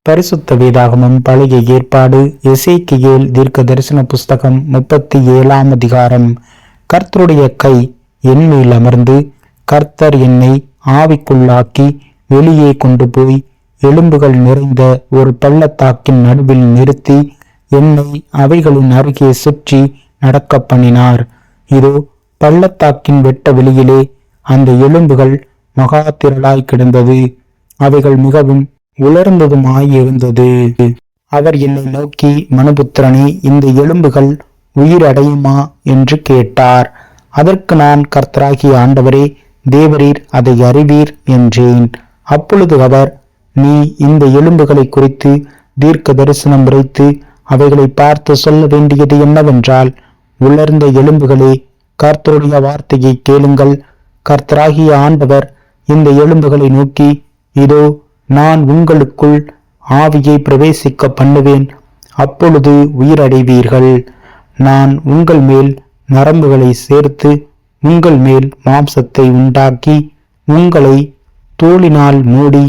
பரிசுத்த வேதாகமம் பழைய ஏற்பாடு எசேக்கியேல் தீர்க்க தரிசன புஸ்தகம் 37ஆம் அதிகாரம். கர்த்தருடைய கை என்மேல் அமர்ந்து கர்த்தர் என்னை ஆவிக்குள்ளாக்கி வெளியே கொண்டு போய் எலும்புகள் நிறைந்த ஒரு பள்ளத்தாக்கின் நடுவில் நிறுத்தி என்னை அவைகளின் அருகே சுற்றி நடக்க பண்ணினார். இதோ பள்ளத்தாக்கின் வெட்ட வெளியிலே அந்த எலும்புகள் மகா திரளாய் கிடந்தது. அவைகள் மிகவும் உலர்ந்ததுமாயிருந்தது. அவர் என்னை நோக்கி, மனுபுத்திரனே, இந்த எலும்புகள் உயிரடையுமா என்று கேட்டார். அதற்கு நான், கர்த்தராகிய ஆண்டவரே, தேவரீர் அதை அறிவீர் என்றேன். அப்பொழுது அவர், நீ இந்த எலும்புகளை குறித்து தீர்க்க தரிசனம் உரைத்து அவைகளை பார்த்து சொல்ல வேண்டியது என்னவென்றால், உலர்ந்த எலும்புகளே, கர்த்தருடைய வார்த்தையை கேளுங்கள். கர்த்தராகிய ஆண்டவர் இந்த எலும்புகளை நோக்கி, இதோ நான் உங்களுக்குள் ஆவியை பிரவேசிக்க பண்ணுவேன், அப்பொழுது உயிரடைவீர்கள். நான் உங்கள் மேல் நரம்புகளை சேர்த்து உங்கள் மேல் மாம்சத்தை உண்டாக்கி உங்களை தோலினால் மூடி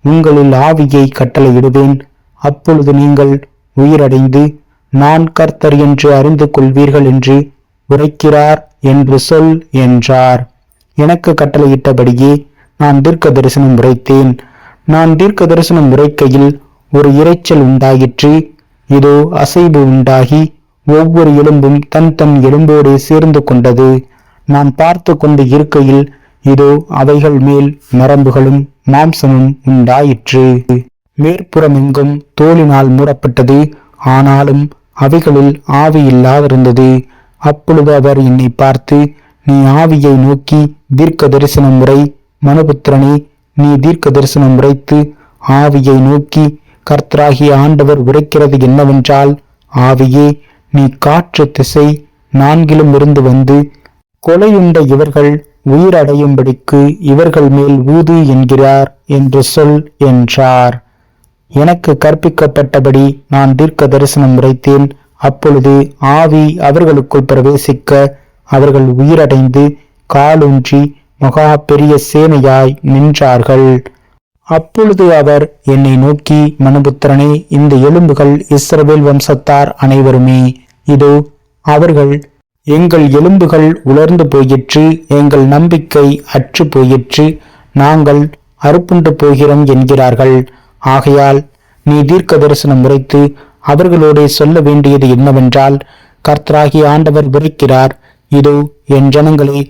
உங்களில் ஆவியை கட்டளையிடுவேன். அப்பொழுது நீங்கள் உயிரடைந்து நான் கர்த்தர் என்று அறிந்து கொள்வீர்கள் என்று உரைக்கிறார் என்று சொல் என்றார். எனக்கு கட்டளையிட்டபடியே நான் தீர்க்க தரிசனம் உரைத்தேன். நான் தீர்க்க தரிசனம் உரைக்கையில் ஒரு இரைச்சல் உண்டாயிற்று. இதோ அசைவு உண்டாகி ஒவ்வொரு எலும்பும் தன் தன் எலும்போடு சேர்ந்து கொண்டது. நான் பார்த்து கொண்டு இருக்கையில் இதோ அவைகள் மேல் நரம்புகளும் மாம்சமும் உண்டாயிற்று. மேற்புறமெங்கும் தோலினால் மூடப்பட்டது, ஆனாலும் அவைகளில் ஆவி இல்லாதிருந்தது. அப்பொழுது அவர் என்னை பார்த்து, நீ ஆவியை நோக்கி தீர்க்க தரிசனம் உரை. மனுபுத்திரனே, நீ தீர்க்க தரிசனம் உரைத்து ஆவியை நோக்கி, கர்த்தராகிய ஆண்டவர் உரைக்கிறது என்னவென்றால், ஆவியே, நீ காற்று திசை நான்கிலும் இருந்து வந்து கொலையுண்ட இவர்கள் உயிரடையும்படிக்கு இவர்கள் மேல் ஊது என்கிறார் என்று சொல் என்றார். எனக்கு கற்பிக்கப்பட்டபடி நான் தீர்க்க தரிசனம் உரைத்தேன். அப்பொழுது ஆவி அவர்களுக்குள் பிரவேசிக்க அவர்கள் உயிரடைந்து காலூன்றி மகா பெரிய சேனையாய் நின்றார்கள். அப்பொழுது அவர் என்னை நோக்கி, மனுபுத்திரனே, இந்த எலும்புகள் இஸ்ரவேல் வம்சத்தார் அனைவருமே. இதோ அவர்கள், எங்கள் எலும்புகள் உலர்ந்து போயிற்று, எங்கள் நம்பிக்கை அற்று போயிற்று, நாங்கள் அறுப்புண்டு போகிறோம் என்கிறார்கள். ஆகையால் நீ தீர்க்க தரிசனம் உரைத்து அவர்களோட சொல்ல வேண்டியது என்னவென்றால், கர்த்தராகிய ஆண்டவர் உரைக்கிறார், இதோ என் ஜனங்களே,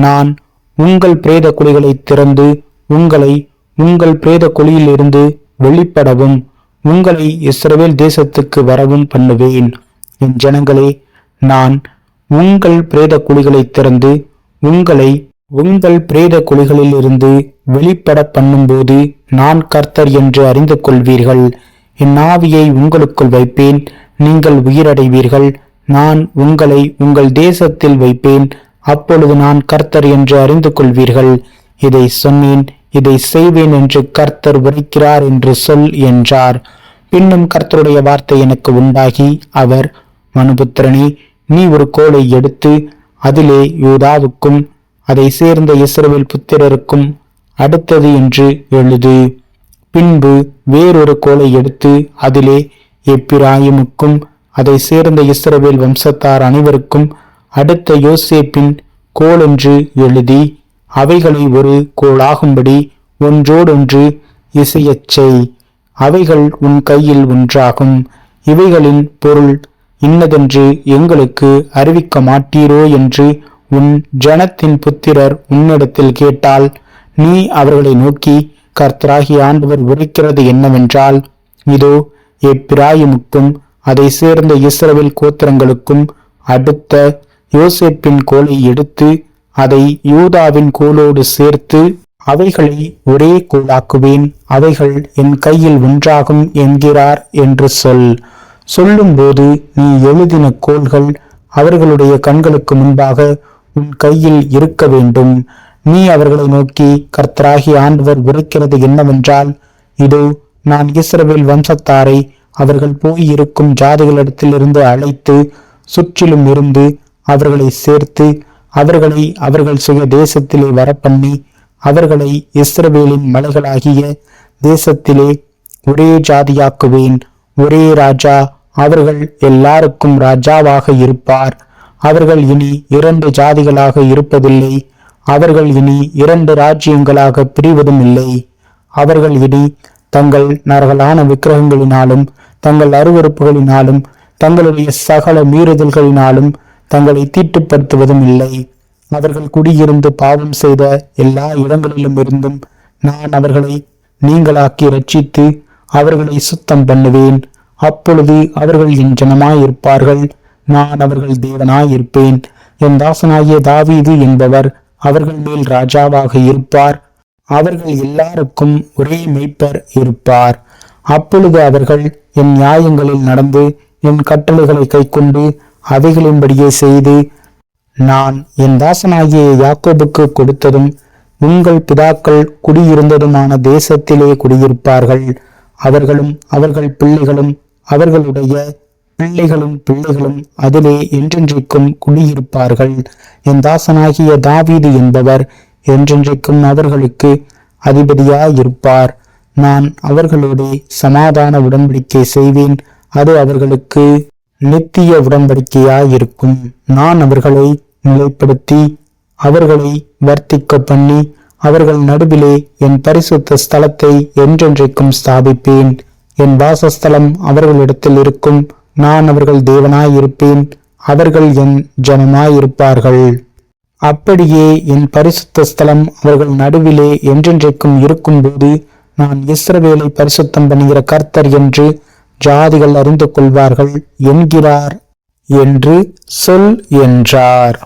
நான் உங்கள் பிரேத குழிகளை திறந்து உங்களை உங்கள் பிரேத குழியிலிருந்து வெளிப்படவும் உங்களை இஸ்ரவேல் தேசத்துக்கு வரவும் பண்ணுவேன். என் ஜனங்களே, நான் உங்கள் பிரேத குழிகளை திறந்து உங்களை உங்கள் பிரேத குழிகளிலிருந்து வெளிப்பட பண்ணும்போது நான் கர்த்தர் என்று அறிந்து கொள்வீர்கள். என் ஆவியை உங்களுக்குள் வைப்பேன், நீங்கள் உயிரடைவீர்கள். நான் உங்களை உங்கள் தேசத்தில் வைப்பேன், அப்பொழுது நான் கர்த்தர் என்று அறிந்து கொள்வீர்கள். இதை சொன்னேன், இதை செய்வேன் என்று கர்த்தர் உரைக்கிறார் என்று சொல் என்றார். பின்னும் கர்த்தருடைய வார்த்தை எனக்கு உண்டாகி, அவர், மனுபுத்திரனே, நீ ஒரு கோலை எடுத்து அதிலே யூதாவுக்கும் அதை சேர்ந்த இஸ்ரவேல் புத்திரருக்கும் அடுத்தது என்று எழுது. பின்பு வேறொரு கோலை எடுத்து அதிலே எப்பிராயிமுக்கும் அதை சேர்ந்த இஸ்ரவேல் வம்சத்தார் அனைவருக்கும் அடுத்த யோசேப்பின் கோல் என்று எழுதி அவைகளை ஒரு கோளாகும்படி ஒன்றோடொன்று இசையச் செய். அவைகள் உன் கையில் ஒன்றாகும். இவைகளின் பொருள் இன்னதென்று எங்களுக்கு அறிவிக்க மாட்டீரோ என்று உன் ஜனத்தின் புத்திரர் உன்னிடத்தில் கேட்டால், நீ அவர்களை நோக்கி, கர்த்தராகிய ஆண்டவர் உரைக்கிறது என்னவென்றால், இதோ எப்பிராயிமுக்கும் அதை சேர்ந்த இஸ்ரவேல் கோத்திரங்களுக்கும் அடுத்த யோசேப்பின் கோலை எடுத்து அதை யூதாவின் கோலோடு சேர்த்து அவைகளை ஒரே கோலாக்குவேன், அவைகள் என் கையில் ஒன்றாகும் என்கிறார் என்று சொல். சொல்லும்போது நீ எழுதின கோல்கள் அவர்களுடைய கண்களுக்கு முன்பாக உன் கையில் இருக்க வேண்டும். நீ அவர்களை நோக்கி, கர்த்தராகிய ஆண்டவர் உரைக்கிறது என்னவென்றால், இதோ நான் இஸ்ரவேல் வம்சத்தாரை அவர்கள் போயிருக்கும் ஜாதிகளிடத்திலிருந்து அழைத்து சுற்றிலும் இருந்து அவர்களை சேர்த்து அவர்களை அவர்கள் சுய தேசத்திலே வரப்பண்ணி அவர்களை இஸ்ரவேலின் மலைகளாகிய தேசத்திலே ஒரே ஜாதியாக்குவேன். ஒரே ராஜா அவர்கள் எல்லாருக்கும் ராஜாவாக இருப்பார். அவர்கள் இனி 2 ஜாதிகளாக இருப்பதில்லை. அவர்கள் இனி 2 ராஜ்யங்களாக பிரிவதும் இல்லை. அவர்கள் இனி தங்கள் நரகலான விக்கிரகங்களினாலும் தங்கள் அருவருப்புகளினாலும் தங்களுடைய சகல மீறுதல்களினாலும் தங்களை தீட்டுப்படுத்துவதும் இல்லை. அவர்கள் குடியிருந்து பாவம் செய்த எல்லா இடங்களிலும் இருந்தும் நான் அவர்களை நீங்களாக்கி ரட்சித்து அவர்களை சுத்தம் பண்ணுவேன். அப்பொழுது அவர்கள் என் ஜனமாயிருப்பார்கள், நான் அவர்கள் தேவனாயிருப்பேன். என் தாசனாகிய தாவீது என்பவர் அவர்கள் மேல் ராஜாவாக இருப்பார். அவர்கள் எல்லாருக்கும் ஒரே மேய்ப்பர் இருப்பார். அப்பொழுது அவர்கள் என் நியாயங்களில் நடந்து என் கட்டளைகளை கைக்கொண்டு அவைகளின்படியே செய்து நான் என் தாசனாகிய யாக்கோபுக்கு கொடுத்ததும் உங்கள் பிதாக்கள் குடியிருந்ததுமான தேசத்திலே குடியிருப்பார்கள். அவர்களும் அவர்கள் பிள்ளைகளும் அவர்களுடைய பிள்ளைகளும் பிள்ளைகளும் அதிலே என்றென்றைக்கும் குடியிருப்பார்கள். என் தாசனாகிய தாவீது என்பவர் என்றென்றைக்கும் அவர்களுக்கு அதிபதியாயிருப்பார். நான் அவர்களோடு சமாதான உடன்படிக்கை செய்வேன். அது அவர்களுக்கு நித்திய உடன்படிக்கையாயிருக்கும். நான் அவர்களை நிலைப்படுத்தி அவர்களை வர்த்திக்க பண்ணி அவர்கள் நடுவிலே என் பரிசுத்த ஸ்தலத்தை என்றென்றைக்கும் ஸ்தாபிப்பேன். என் வாசஸ்தலம் அவர்களிடத்தில் இருக்கும். நான் அவர்கள் தேவனாயிருப்பேன், அவர்கள் என் ஜனமாயிருப்பார்கள். அப்படியே என் பரிசுத்த ஸ்தலம் அவர்கள் நடுவிலே என்றென்றைக்கும் இருக்கும்போது நான் இஸ்ரவேலை பரிசுத்தம் பண்ணுகிற கர்த்தர் என்று ஜாதிகள் அறிந்து கொள்வார்கள் என்கிறார் என்று சொல் என்றார்.